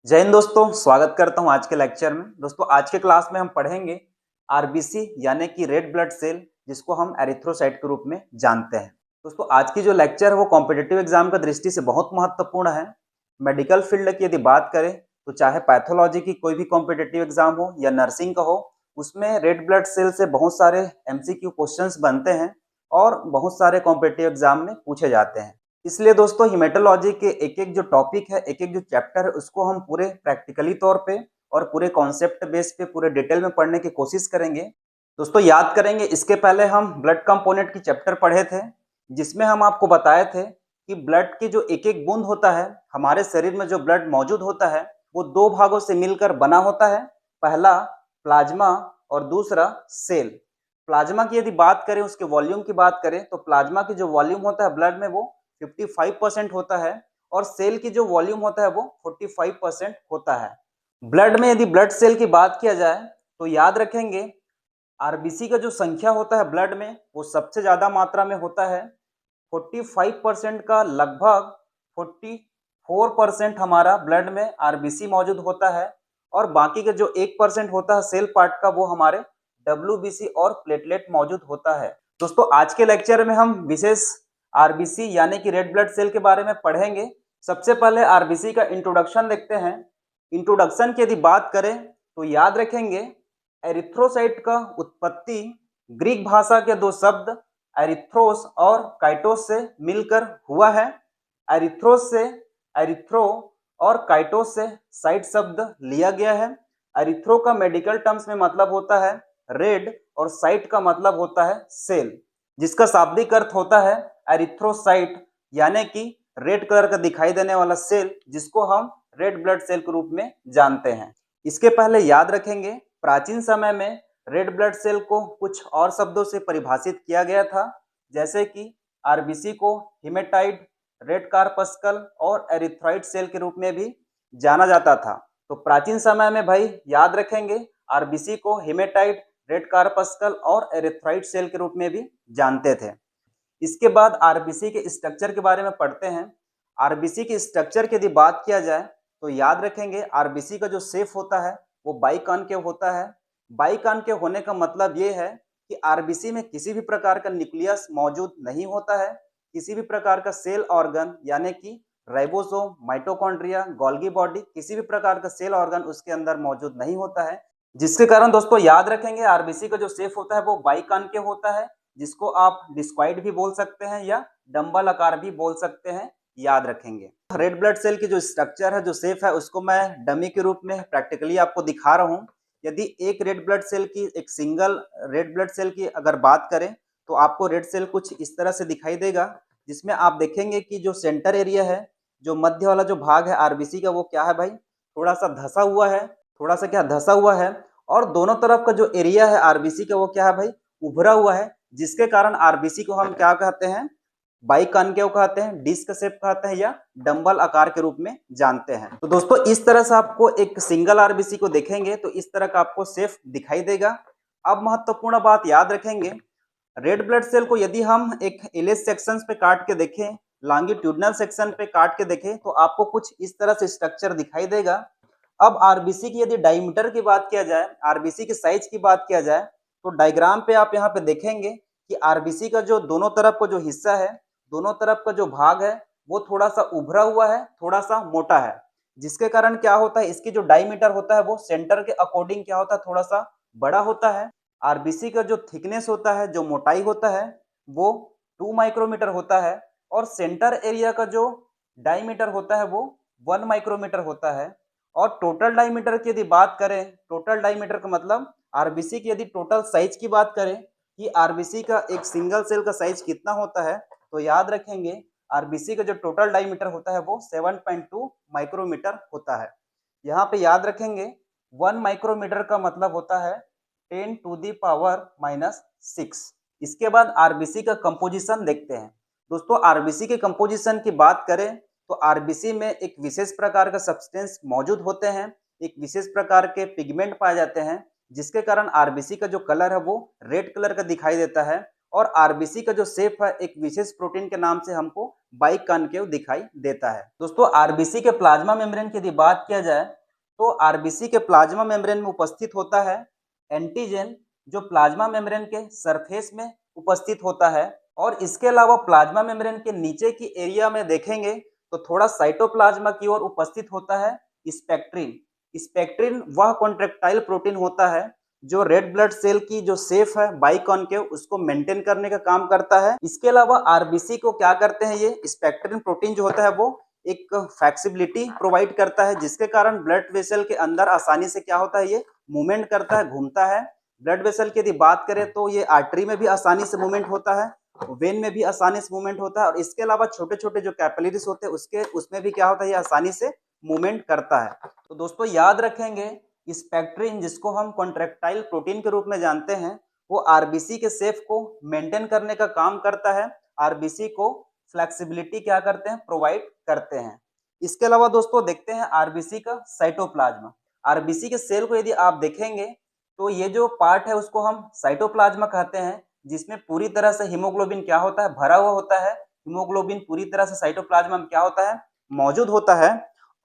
जय हिंद दोस्तों, स्वागत करता हूं आज के लेक्चर में। दोस्तों आज के क्लास में हम पढ़ेंगे आरबीसी यानी कि रेड ब्लड सेल, जिसको हम एरिथ्रोसाइट के रूप में जानते हैं। दोस्तों आज की जो लेक्चर है वो कॉम्पिटिटिव एग्जाम की दृष्टि से बहुत महत्वपूर्ण है। मेडिकल फील्ड की यदि बात करें तो चाहे पैथोलॉजी की कोई भी कॉम्पिटिटिव एग्जाम हो या नर्सिंग का हो, उसमें रेड ब्लड सेल से बहुत सारे एमसीक्यू क्वेश्चंस बनते हैं और बहुत सारे कॉम्पिटिटिव एग्जाम में पूछे जाते हैं। इसलिए दोस्तों हेमेटोलॉजी के एक-एक जो टॉपिक है, एक-एक जो चैप्टर है, उसको हम पूरे प्रैक्टिकली तौर पे और पूरे कॉन्सेप्ट बेस पे पूरे डिटेल में पढ़ने की कोशिश करेंगे। दोस्तों याद करेंगे, इसके पहले हम ब्लड कंपोनेंट की चैप्टर पढ़े थे, जिसमें हम आपको बताए थे कि ब्लड की जो एक-एक बूंद होता है, हमारे शरीर में जो ब्लड मौजूद होता है, वो 2 भागों से मिलकर बना होता है। पहला प्लाज्मा और दूसरा सेल। प्लाज्मा की यदि बात करें, उसके वॉल्यूम की बात करें, तो प्लाज्मा की जो वॉल्यूम होता है ब्लड में वो 55% होता है और सेल की जो वॉल्यूम होता है वो 45% होता है। ब्लड में यदि ब्लड सेल की बात किया जाए तो याद रखेंगे, आरबीसी का जो संख्या होता है ब्लड में वो सबसे ज्यादा मात्रा में होता है। 45% का लगभग 44% हमारा ब्लड में आरबीसी मौजूद होता है और बाकी का जो 1% होता है सेल पार्ट का, वो हमारे डब्ल्यूबीसी और प्लेटलेट मौजूद होता है। दोस्तों आज के लेक्चर में हम विशेष आरबीसी यानी कि रेड ब्लड सेल के बारे में पढ़ेंगे। सबसे पहले आरबीसी का इंट्रोडक्शन देखते हैं। इंट्रोडक्शन की यदि बात करें तो याद रखेंगे, एरिथ्रोसाइट का उत्पत्ति ग्रीक भाषा के 2 शब्द एरिथ्रोस और काइटोस से मिलकर हुआ है। एरिथ्रोस से एरिथ्रो और काइटोस से साइट शब्द लिया गया है। एरिथ्रो का मेडिकल टर्म्स में मतलब होता है रेड और साइट का मतलब होता है सेल, जिसका शाब्दिक अर्थ होता है एरिथ्रोसाइट यानी कि रेड कलर का दिखाई देने वाला सेल, जिसको हम रेड ब्लड सेल के रूप में जानते हैं। इसके पहले याद रखेंगे, प्राचीन समय में रेड ब्लड सेल को कुछ और शब्दों से परिभाषित किया गया था, जैसे कि आरबीसी को हिमेटाइड, रेड कार्पस्कल और एरिथ्राइड सेल के रूप में भी जाना जाता था। तो प्राचीन समय में भाई याद रखेंगे, आरबीसी को हिमेटाइड, रेड कार्पस्कल और एरिथ्राइड सेल के रूप में भी जानते थे। इसके बाद आरबीसी के स्ट्रक्चर के बारे में पढ़ते हैं। आरबीसी के स्ट्रक्चर की यदि बात किया जाए तो याद रखेंगे, आरबीसी का जो शेप होता है वो बाइकॉनकेव होता है। बाइकॉनकेव होने का मतलब ये है कि आरबीसी में किसी भी प्रकार का न्यूक्लियस मौजूद नहीं होता है, किसी भी प्रकार का सेल ऑर्गन यानी कि राइबोसोम, माइटोकॉन्ड्रिया, गोल्गी बॉडी, किसी भी प्रकार का सेल ऑर्गन उसके अंदर मौजूद नहीं होता है। जिसके कारण दोस्तों याद रखेंगे, आरबीसी का जो शेप होता है वो बाइकॉनकेव होता है, जिसको आप डिस्क्वाइड भी बोल सकते हैं या डंबल आकार भी बोल सकते हैं, याद रखेंगे। रेड ब्लड सेल की जो स्ट्रक्चर है, जो शेप है, उसको मैं डमी के रूप में प्रैक्टिकली आपको दिखा रहा हूँ। यदि एक रेड ब्लड सेल की, एक सिंगल रेड ब्लड सेल की अगर बात करें तो आपको रेड सेल कुछ इस तरह से दिखाई देगा, जिसमें आप देखेंगे कि जो सेंटर एरिया है, जो मध्य वाला जो भाग है आरबीसी का, वो क्या है भाई, थोड़ा सा धसा हुआ है। थोड़ा सा क्या धसा हुआ है, और दोनों तरफ का जो एरिया है आरबीसी का, वो क्या है भाई, उभरा हुआ है, जिसके कारण आरबीसी को हम क्या कहते हैं, बाइकॉनकेव कहते हैं, डिस्क शेप कहते हैं या डंबल आकार के रूप में जानते हैं। तो दोस्तों इस तरह से आपको एक सिंगल आरबीसी को देखेंगे तो इस तरह का आपको शेप दिखाई देगा। अब महत्वपूर्ण बात याद रखेंगे, रेड ब्लड सेल को यदि हम एक एलएस सेक्शन पे काट के देखें, लॉन्गिट्यूडनल सेक्शन पे काट के देखें, तो आपको कुछ इस तरह से स्ट्रक्चर दिखाई देगा। अब आरबीसी की यदि डायमीटर की बात किया जाए, आरबीसी की साइज की बात किया जाए, तो डायग्राम पे आप यहाँ पे देखेंगे कि आरबीसी का जो दोनों तरफ का जो हिस्सा है, दोनों तरफ का जो भाग है, वो थोड़ा सा उभरा हुआ है, थोड़ा सा मोटा है, जिसके कारण क्या होता है, इसकी जो डायमीटर होता है वो सेंटर के अकॉर्डिंग क्या होता है, थोड़ा सा बड़ा होता है। आरबीसी का जो थिकनेस होता है, जो मोटाई होता है, वो 2 माइक्रोमीटर होता है और सेंटर एरिया का जो डायमीटर होता है वो 1 माइक्रोमीटर होता है। और टोटल डायमीटर की यदि बात करें, टोटल डायमीटर का मतलब आरबीसी की यदि टोटल साइज की बात करें कि आरबीसी का एक सिंगल सेल का साइज कितना होता है, तो याद रखेंगे आरबीसी का जो टोटल डायमीटर होता है वो 7.2 माइक्रोमीटर होता है। यहाँ पे याद रखेंगे 1 माइक्रोमीटर का मतलब होता है 10 टू दी पावर -6। इसके बाद आरबीसी का कंपोजिशन देखते हैं। दोस्तों आरबीसी के कंपोजिशन की बात करें तो आरबीसी में एक विशेष प्रकार का सब्सटेंस मौजूद होते हैं, एक विशेष प्रकार के पिगमेंट पाए जाते हैं, जिसके कारण आरबीसी का जो कलर है वो रेड कलर का दिखाई देता है और आरबीसी का जो शेप है एक विशेष प्रोटीन के नाम से हमको बाइकॉन्केव दिखाई देता है। दोस्तों आरबीसी के प्लाज्मा मेम्ब्रेन की यदि बात किया जाए तो आरबीसी के प्लाज्मा मेम्ब्रेन में उपस्थित होता है एंटीजन, जो प्लाज्मा मेम्ब्रेन के सरफेस में उपस्थित होता है। और इसके अलावा प्लाज्मा मेम्ब्रेन के नीचे की एरिया में देखेंगे तो थोड़ा साइटोप्लाज्मा की ओर उपस्थित होता है स्पेक्ट्रिन। स्पेक्ट्रिन वह कॉन्ट्रैक्टाइल प्रोटीन होता है जो रेड ब्लड सेल की जो शेप है बाइकॉन्केव उसको मेंटेन करने का काम करता है। इसके अलावा आरबीसी को क्या करते हैं, ये स्पेक्ट्रिन प्रोटीन जो होता है वो एक फ्लेक्सिबिलिटी प्रोवाइड करता है, जिसके कारण ब्लड वेसल के अंदर आसानी से क्या होता है, ये मूवमेंट करता है, घूमता है। ब्लड वेसल की यदि बात करें तो ये आर्टरी में भी आसानी से मूवमेंट होता है, वेन में भी आसानी से मूवमेंट होता है, और इसके अलावा छोटे छोटे जो कैपिलरीज होते हैं उसमें भी क्या होता है, ये आसानी से मूवमेंट करता है। तो दोस्तों याद रखेंगे स्पेक्ट्रिन, जिसको हम कॉन्ट्रैक्टाइल प्रोटीन के रूप में जानते हैं, वो आरबीसी के शेप को मेंटेन करने का काम करता है, आरबीसी को फ्लेक्सिबिलिटी क्या करते हैं, प्रोवाइड करते हैं। इसके अलावा दोस्तों देखते हैं आरबीसी का साइटोप्लाज्मा। आरबीसी के सेल को यदि आप देखेंगे तो ये जो पार्ट है उसको हम साइटोप्लाज्मा कहते हैं, जिसमें पूरी तरह से हीमोग्लोबिन क्या होता है, भरा हुआ होता है। हीमोग्लोबिन पूरी तरह से साइटोप्लाज्मा में क्या होता है, मौजूद होता है।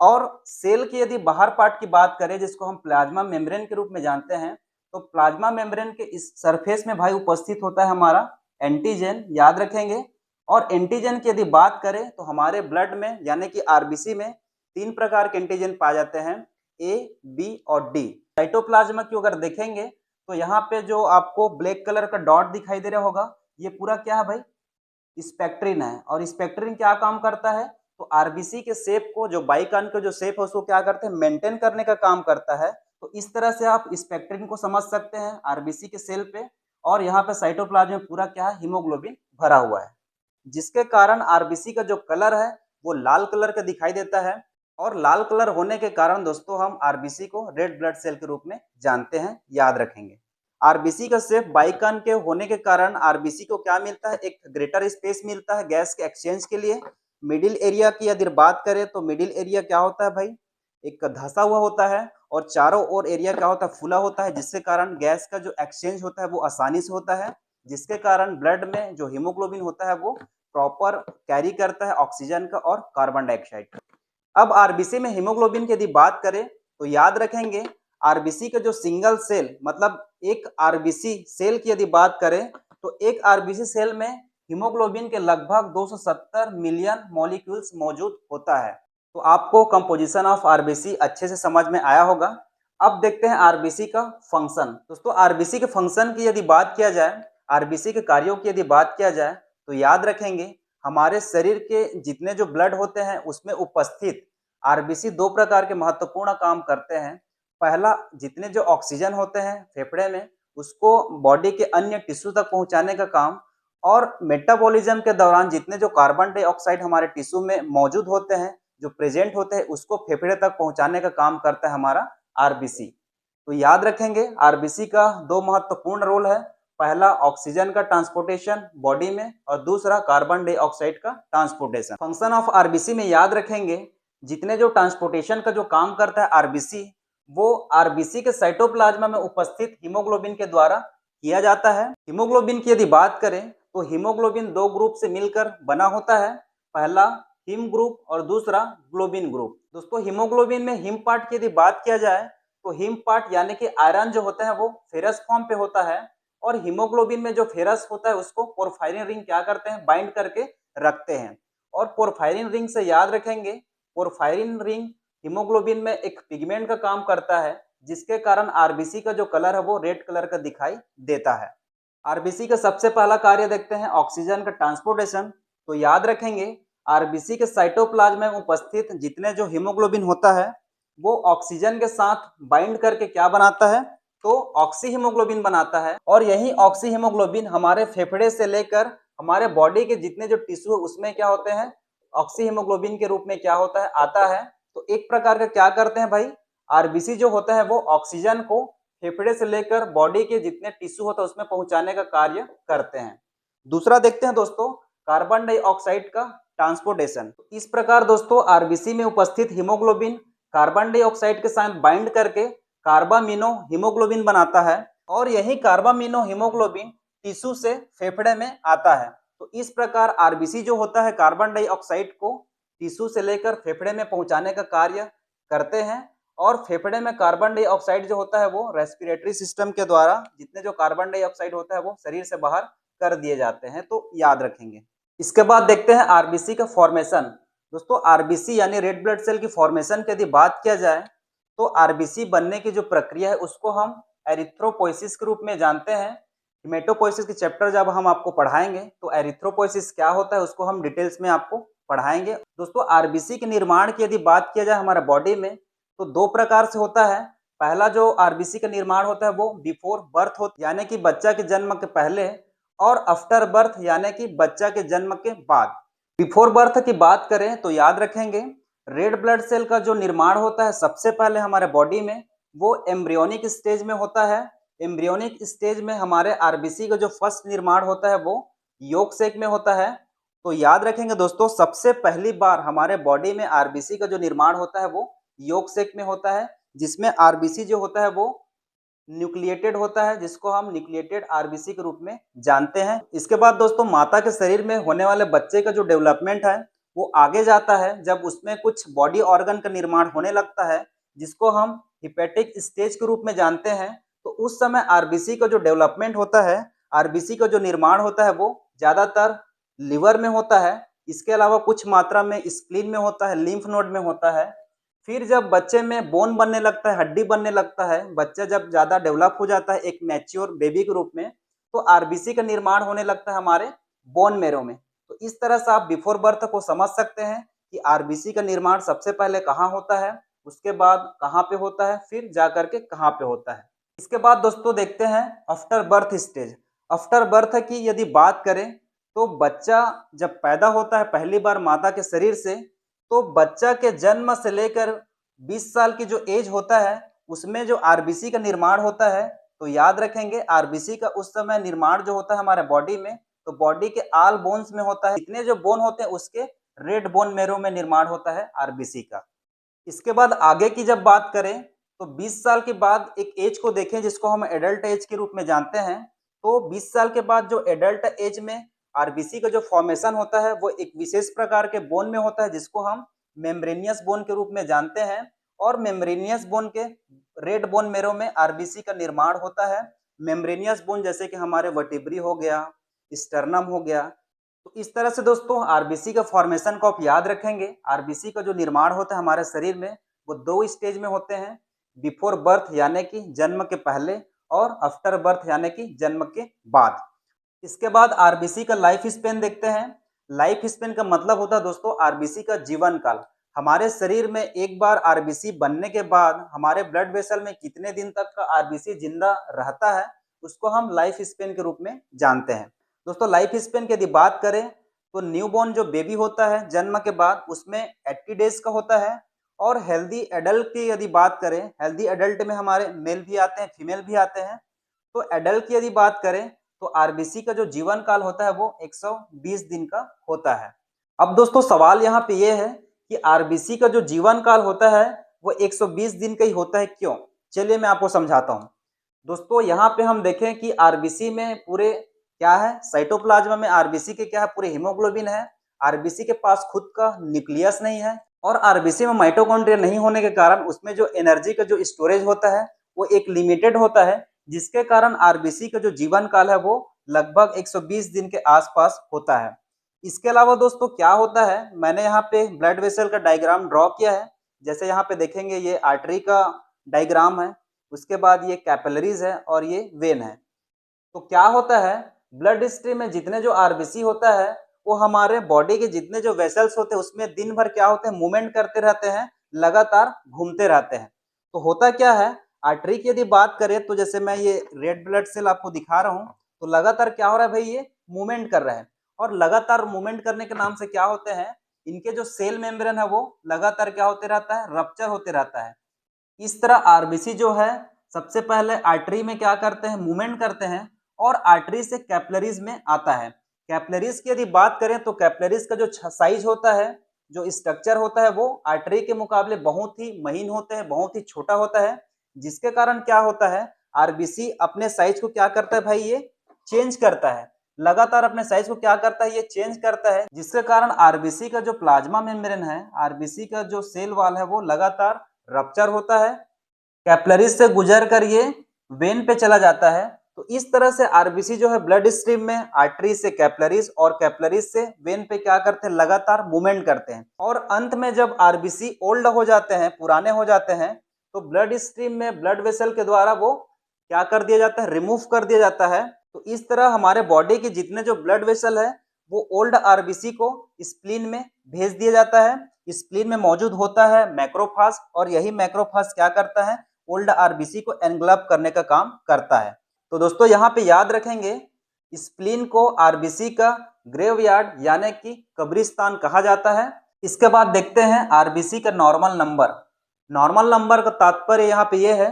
और सेल की यदि बाहर पार्ट की बात करें, जिसको हम प्लाज्मा मेम्ब्रेन के रूप में जानते हैं, तो प्लाज्मा मेम्ब्रेन के इस सरफेस में भाई उपस्थित होता है हमारा एंटीजन, याद रखेंगे। और एंटीजन की यदि बात करें तो हमारे ब्लड में यानी कि आरबीसी में 3 प्रकार के एंटीजन पाए जाते हैं, ए, बी और डी। साइटोप्लाज्मा की अगर देखेंगे तो यहाँ पे जो आपको ब्लैक कलर का डॉट दिखाई दे रहा होगा, ये पूरा क्या है भाई, स्पेक्ट्रिन है। और स्पेक्ट्रिन क्या काम करता है, तो आरबीसी के शेप को, जो बाइकॉन का जो शेप है उसको क्या करते हैं, मेंटेन करने का काम करता है। तो इस तरह से आप स्पेक्ट्रिन को समझ सकते हैं आरबीसी के सेल पे। और यहाँ पे साइटोप्लाज्म में पूरा क्या है, हीमोग्लोबिन भरा हुआ है, जिसके कारण आरबीसी का जो कलर है वो लाल कलर का दिखाई देता है। और लाल कलर होने के कारण दोस्तों हम आरबीसी को रेड ब्लड सेल के रूप में जानते हैं, याद रखेंगे। आरबीसी का शेप बाइकॉन के होने के कारण आरबीसी को क्या मिलता है, एक ग्रेटर स्पेस मिलता है गैस के एक्सचेंज के लिए। मिडिल एरिया की यदि बात करें तो मिडिल एरिया क्या होता है भाई, एक धंसा हुआ होता है, और चारों ओर एरिया क्या होता है, फुला होता है, जिसके कारण गैस का जो एक्सचेंज होता है वो आसानी से होता है, जिसके कारण ब्लड में जो हीमोग्लोबिन होता है वो प्रॉपर कैरी करता है ऑक्सीजन का और कार्बन डाइऑक्साइड का। अब आरबीसी में हीमोग्लोबिन की यदि बात करें तो याद रखेंगे आरबीसी का जो सिंगल सेल, मतलब एक आरबीसी सेल की यदि बात करें तो एक आरबीसी सेल में हीमोग्लोबिन के लगभग 270 मिलियन मॉलिक्यूल्स मौजूद होता है। तो आपको कंपोजिशन ऑफ आरबीसी अच्छे से समझ में आया होगा। अब देखते हैं आरबीसी का फंक्शन। दोस्तों आरबीसी के फंक्शन की यदि बात किया जाए, आरबीसी के कार्यों की यदि बात किया जाए तो याद रखेंगे हमारे शरीर के जितने जो ब्लड होते हैं उसमें उपस्थित आरबीसी 2 प्रकार के महत्वपूर्ण काम करते हैं। पहला, जितने जो ऑक्सीजन होते हैं फेफड़े में उसको बॉडी के अन्य टिश्यू तक पहुंचाने का काम, और मेटाबॉलिज्म के दौरान जितने जो कार्बन डाइऑक्साइड हमारे टिश्यू में मौजूद होते हैं, जो प्रेजेंट होते हैं, उसको फेफड़े तक पहुंचाने का काम करता है हमारा आरबीसी। तो याद रखेंगे आरबीसी का 2 महत्वपूर्ण रोल है, पहला ऑक्सीजन का ट्रांसपोर्टेशन बॉडी में, और दूसरा कार्बन डाइऑक्साइड का ट्रांसपोर्टेशन। फंक्शन ऑफ आरबीसी में याद रखेंगे जितने जो ट्रांसपोर्टेशन का जो काम करता है आरबीसी, वो आरबीसी के साइटोप्लाज्मा में उपस्थित हीमोग्लोबिन के द्वारा किया जाता है। हीमोग्लोबिन की यदि बात करें तो हीमोग्लोबिन 2 ग्रुप से मिलकर बना होता है, पहला हीम ग्रुप और दूसरा ग्लोबिन ग्रुप। दोस्तों हीमोग्लोबिन में हीम पार्ट की यदि बात किया जाए तो हीम पार्ट यानी कि आयरन जो होता है वो फेरस फॉर्म पे होता है, और हीमोग्लोबिन में जो फेरस होता है उसको पोरफायरिन रिंग क्या करते हैं, बाइंड करके रखते हैं। और पोरफायरिन रिंग से याद रखेंगे पोरफायरिन रिंग हीमोग्लोबिन में एक पिगमेंट का काम करता है, जिसके कारण आरबीसी का जो कलर है वो रेड कलर का दिखाई देता है। आरबीसी का सबसे पहला कार्य देखते हैं ऑक्सीजन का ट्रांसपोर्टेशन। तो याद रखेंगे आरबीसी के साइटोप्लाज्म में उपस्थित जितने जो हीमोग्लोबिन होता है वो ऑक्सीजन के साथ बाइंड करके क्या बनाता है, तो ऑक्सी हीमोग्लोबिन बनाता है। और यही ऑक्सी हीमोग्लोबिन हमारे फेफड़े से लेकर हमारे बॉडी के जितने जो टिश्यू है उसमें क्या होते हैं, ऑक्सी हीमोग्लोबिन के रूप में क्या होता है, आता है। तो एक प्रकार का क्या करते हैं भाई, आरबीसी जो होता है वो ऑक्सीजन को फेफड़े से लेकर बॉडी के जितने टिश्यू होता है उसमें पहुंचाने का कार्य करते हैं। दूसरा देखते हैं दोस्तों कार्बन डाइऑक्साइड का ट्रांसपोर्टेशन। इस प्रकार दोस्तों आरबीसी में उपस्थित हीमोग्लोबिन कार्बन डाइऑक्साइड के साथ बाइंड करके कार्बामिनो हीमोग्लोबिन बनाता है, और यही कार्बामिनो हीमोग्लोबिन टिश्यू से फेफड़े में आता है। तो इस प्रकार आरबीसी जो होता है कार्बन डाइऑक्साइड को टिश्यू से लेकर फेफड़े में पहुंचाने का कार्य करते हैं और फेफड़े में कार्बन डाइऑक्साइड जो होता है वो रेस्पिरेटरी सिस्टम के द्वारा जितने जो कार्बन डाइऑक्साइड होता है वो शरीर से बाहर कर दिए जाते हैं। तो याद रखेंगे। इसके बाद देखते हैं आरबीसी का फॉर्मेशन। दोस्तों आरबीसी यानी रेड ब्लड सेल की फॉर्मेशन की यदि बात किया जाए तो आरबीसी बनने की जो प्रक्रिया है उसको हम एरिथ्रोपोइसिस के रूप में जानते हैं। हिमेटोपोइसिस के चैप्टर जब हम आपको पढ़ाएंगे तो एरिथ्रोपोइसिस क्या होता है उसको हम डिटेल्स में आपको पढ़ाएंगे। दोस्तों आरबीसी के निर्माण की यदि बात किया जाए हमारे बॉडी में तो दो प्रकार से होता है। पहला जो आरबीसी का निर्माण होता है वो बिफोर बर्थ होता है यानी कि बच्चा के जन्म के पहले, और आफ्टर बर्थ यानी कि बच्चा के जन्म के बाद। बिफोर बर्थ की बात करें तो याद रखेंगे रेड ब्लड सेल का जो निर्माण होता है सबसे पहले हमारे बॉडी में वो एम्ब्रियोनिक स्टेज में होता है। एम्ब्रियोनिक स्टेज में हमारे आरबीसी का जो फर्स्ट निर्माण होता है वो यॉर्क सेक में होता है। तो याद रखेंगे दोस्तों सबसे पहली बार हमारे बॉडी में आरबीसी का जो निर्माण होता है वो यॉर्क सेक में होता है, जिसमें आरबीसी जो होता है वो न्यूक्लिएटेड होता है, जिसको हम न्यूक्लिएटेड आरबीसी के रूप में जानते हैं। इसके बाद दोस्तों माता के शरीर में होने वाले बच्चे का जो डेवलपमेंट है वो आगे जाता है जब उसमें कुछ बॉडी ऑर्गन का निर्माण होने लगता है, जिसको हम हिपेटिक स्टेज के रूप में जानते हैं। तो उस समय आरबीसी का जो डेवलपमेंट होता है, आरबीसी का जो निर्माण होता है वो ज्यादातर लिवर में होता है। इसके अलावा कुछ मात्रा में स्प्लीन में होता है, लिम्फ नोड में होता है। फिर जब बच्चे में बोन बनने लगता है, हड्डी बनने लगता है, बच्चा जब ज्यादा डेवलप हो जाता है एक मैच्योर बेबी के रूप में, तो आरबीसी का निर्माण होने लगता है हमारे बोन मेरो में। तो इस तरह से आप बिफोर बर्थ को समझ सकते हैं कि आरबीसी का निर्माण सबसे पहले कहाँ होता है, उसके बाद कहाँ पे होता है, फिर जाकर के कहाँ पे होता है। इसके बाद दोस्तों देखते हैं after birth stage. After birth की यदि बात करें तो बच्चा जब पैदा होता है पहली बार माता के शरीर से, तो बच्चा के जन्म से लेकर 20 साल की जो एज होता है उसमें जो आरबीसी का निर्माण होता है, तो याद रखेंगे आरबीसी का उस समय निर्माण जो होता है हमारे बॉडी में, तो बॉडी के आल बोन्स में होता है। इतने जो बोन होते हैं उसके रेड बोन मेरो में निर्माण होता है आरबीसी का। इसके बाद आगे की जब बात करें तो 20 साल के बाद एक एज को देखें जिसको हम एडल्ट एज के रूप में जानते हैं। तो 20 साल के बाद जो एडल्ट एज में आरबीसी का जो फॉर्मेशन होता है वो एक विशेष प्रकार के बोन में होता है, जिसको हम मेम्ब्रेनियस बोन के रूप में जानते हैं। और मेम्ब्रेनियस बोन के रेड बोन मेरो में आरबीसी का निर्माण होता है। मेम्ब्रेनियस बोन जैसे कि हमारे वर्टिब्री हो गया, स्टर्नम हो गया। तो इस तरह से दोस्तों आरबीसी का फॉर्मेशन को आप याद रखेंगे। आरबीसी का जो निर्माण होता है हमारे शरीर में वो दो स्टेज में होते हैं, बिफोर बर्थ यानी कि जन्म के पहले, और आफ्टर बर्थ यानी कि जन्म के बाद। इसके बाद आरबीसी का लाइफ स्पेन देखते हैं। लाइफ स्पेन का मतलब होता है दोस्तों आरबीसी का जीवन काल। हमारे शरीर में एक बार आरबीसी बनने के बाद हमारे ब्लड वेसल में कितने दिन तक का आरबीसी जिंदा रहता है उसको हम लाइफ स्पेन के रूप में जानते हैं। दोस्तों लाइफ स्पेन की यदि बात करें तो न्यूबॉर्न जो बेबी होता है जन्म के बाद उसमें 80 डेज का होता है। और हेल्दी एडल्ट की यदि बात करें, हेल्दी एडल्ट में हमारे मेल भी आते हैं, फीमेल भी आते हैं। तो एडल्ट की यदि बात करें तो आरबीसी का जो जीवन काल होता है वो 120 दिन का होता है। अब दोस्तों सवाल यहाँ पे ये है कि आरबीसी का जो जीवन काल होता है वो 120 दिन का ही होता है, क्यों? चलिए मैं आपको समझाता हूँ। दोस्तों यहाँ पे हम देखें कि आरबीसी में पूरे क्या है, साइटोप्लाज्म में आरबीसी के क्या है, पूरे हीमोग्लोबिन है। आरबीसी के पास खुद का न्यूक्लियस नहीं है, और आरबीसी में माइटोकॉन्ड्रिया नहीं होने के कारण उसमें जो एनर्जी का जो स्टोरेज होता है वो एक लिमिटेड होता है, जिसके कारण आरबीसी का जो जीवन काल है वो लगभग 120 दिन के आसपास होता है। इसके अलावा दोस्तों क्या होता है, मैंने यहाँ पे ब्लड वेसल का डायग्राम ड्रॉ किया है। जैसे यहाँ पे देखेंगे ये आर्टरी का डायग्राम है, उसके बाद ये कैपिलरीज है और ये वेन है। तो क्या होता है, ब्लड स्ट्रीम में जितने जो आरबीसी होता है वो हमारे बॉडी के जितने जो वेसल्स होते हैं उसमें दिन भर क्या होते हैं, मूवमेंट करते रहते हैं, लगातार घूमते रहते हैं। तो होता क्या है, आर्टरी की यदि बात करें तो जैसे मैं ये रेड ब्लड सेल आपको दिखा रहा हूँ, तो लगातार क्या हो रहा है भाई, ये मूवमेंट कर रहा है। और लगातार मूवमेंट करने के नाम से क्या होते हैं, इनके जो सेल मेम्ब्रेन है वो लगातार क्या होते रहता है, रप्चर होते रहता है। इस तरह आरबीसी जो है सबसे पहले आर्टरी में क्या करते हैं, मूवमेंट करते हैं, और आर्टरी से कैपिलरीज में आता है। कैपिलरीज की यदि बात करें तो कैपिलरीज का जो साइज होता है, जो स्ट्रक्चर होता है वो आर्टरी के मुकाबले बहुत ही महीन होते हैं, बहुत ही छोटा होता है, जिसके कारण क्या होता है, आरबीसी अपने साइज को क्या करता है भाई, ये चेंज करता है, लगातार अपने साइज को क्या करता है, ये चेंज करता है, जिसके कारण आरबीसी का जो प्लाज्मा मेम्ब्रेन है, आरबीसी का जो सेल वॉल है, वो लगातार रप्चर होता है, कैपिलरीज से गुजर कर ये वेन पे चला जाता है। तो इस तरह से आरबीसी जो है ब्लड स्ट्रीम में आर्टरी से कैपिलरीज और कैपिलरीज से वेन पे क्या करते हैं, लगातार मूवमेंट करते हैं। और अंत में जब आरबीसी ओल्ड हो जाते हैं, पुराने हो जाते हैं, तो ब्लड स्ट्रीम में ब्लड वेसल के द्वारा वो क्या कर दिया जाता है, रिमूव कर दिया जाता है। तो इस तरह हमारे बॉडी के जितने जो ब्लड वेसल है, वो ओल्ड आरबीसी को स्प्लीन में भेज दिया जाता है। स्प्लीन में मौजूद होता है मैक्रोफाज, और यही मैक्रोफाज क्या करता है, ओल्ड आरबीसी को एनग्लप करने का काम करता है। तो दोस्तों यहाँ पे याद रखेंगे, स्प्लीन को आरबीसी का ग्रेवयार्ड यानी कि कब्रिस्तान कहा जाता है। इसके बाद देखते हैं आरबीसी का नॉर्मल नंबर। नॉर्मल नंबर का तात्पर्य यहाँ पे ये है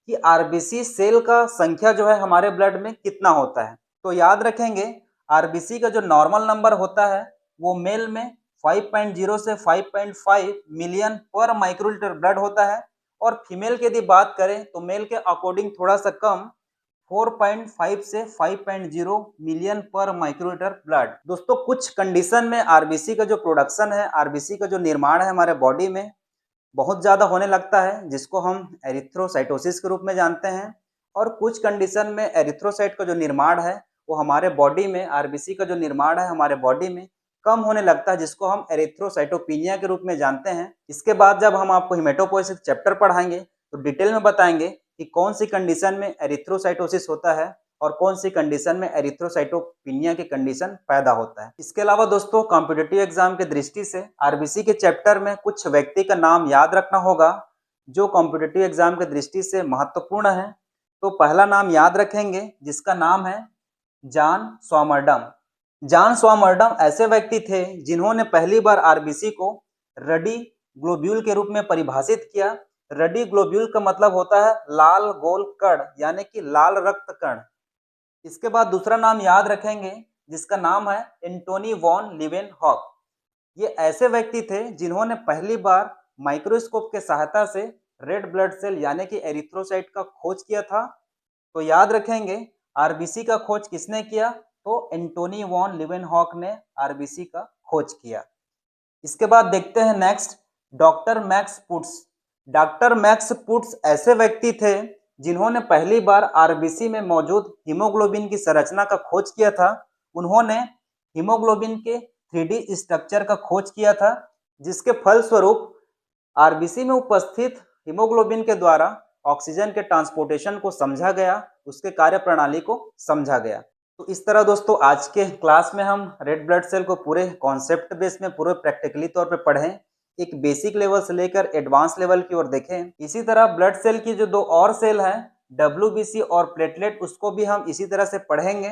कि आरबीसी सेल का संख्या जो है हमारे ब्लड में कितना होता है। तो याद रखेंगे, आरबीसी का जो नॉर्मल नंबर होता है वो मेल में 5.0 से 5.5 मिलियन पर माइक्रोलीटर ब्लड होता है, और फीमेल की यदि बात करें तो मेल के अकॉर्डिंग थोड़ा सा कम, 4.5 से 5.0 मिलियन पर माइक्रोलीटर ब्लड। दोस्तों कुछ कंडीशन में आरबीसी का जो प्रोडक्शन है, आरबीसी का जो निर्माण है हमारे बॉडी में बहुत ज़्यादा होने लगता है, जिसको हम एरिथ्रोसाइटोसिस के रूप में जानते हैं। और कुछ कंडीशन में एरिथ्रोसाइट का जो निर्माण है वो हमारे बॉडी में, आरबीसी का जो निर्माण है हमारे बॉडी में कम होने लगता है, जिसको हम एरिथ्रोसाइटोपिनिया के रूप में जानते हैं। इसके बाद जब हम आपको हिमेटोपोइसिस चैप्टर पढ़ाएंगे तो डिटेल में बताएंगे कि कौन सी कंडीशन में एरिथ्रोसाइटोसिस होता है और कौन सी कंडीशन में एरिथ्रोसाइटोपिनिया की कंडीशन पैदा होता है। इसके अलावा दोस्तों कॉम्पिटिटिव एग्जाम की दृष्टि से आरबीसी के चैप्टर में कुछ व्यक्ति का नाम याद रखना होगा जो कॉम्पिटिटिव एग्जाम की दृष्टि से महत्वपूर्ण है। तो पहला नाम याद रखेंगे जिसका नाम है जॉन स्वॉमरडम। जॉन स्वॉमरडम ऐसे व्यक्ति थे जिन्होंने पहली बार आरबीसी को रडी ग्लोब्यूल के रूप में परिभाषित किया। रडी ग्लोब्यूल का मतलब होता है लाल गोल कण, यानी कि लाल रक्त कण। इसके बाद दूसरा नाम याद रखेंगे जिसका नाम है एंटोनी वॉन लीवेनहॉक। ये ऐसे व्यक्ति थे जिन्होंने पहली बार माइक्रोस्कोप के सहायता से रेड ब्लड सेल यानी कि एरिथ्रोसाइट का खोज किया था। तो याद रखेंगे आरबीसी का खोज किसने किया, तो एंटोनी वॉन लीवेनहॉक ने आरबीसी का खोज किया। इसके बाद देखते हैं next, doctor max puts. Doctor max puts ऐसे व्यक्ति थे जिन्होंने पहली बार आरबीसी में मौजूद हीमोग्लोबिन की संरचना का खोज किया था। उन्होंने हीमोग्लोबिन के 3D स्ट्रक्चर का खोज किया था, जिसके फलस्वरूप आरबीसी में उपस्थित हीमोग्लोबिन के द्वारा ऑक्सीजन के ट्रांसपोर्टेशन को समझा गया, उसके कार्य प्रणाली को समझा गया। तो इस तरह दोस्तों आज के क्लास में हम रेड ब्लड सेल को पूरे कॉन्सेप्ट बेस में पूरे प्रैक्टिकली तौर पे पढ़ें, एक बेसिक लेवल से लेकर एडवांस लेवल की ओर देखें। इसी तरह ब्लड सेल की जो दो और सेल हैं, डब्ल्यूबीसी और प्लेटलेट, उसको भी हम इसी तरह से पढ़ेंगे।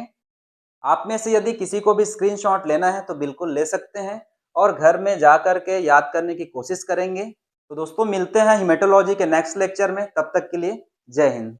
आप में से यदि किसी को भी स्क्रीनशॉट लेना है तो बिल्कुल ले सकते हैं और घर में जा करके याद करने की कोशिश करेंगे। तो दोस्तों मिलते हैं हिमेटोलॉजी के नेक्स्ट लेक्चर में, तब तक के लिए जय हिंद।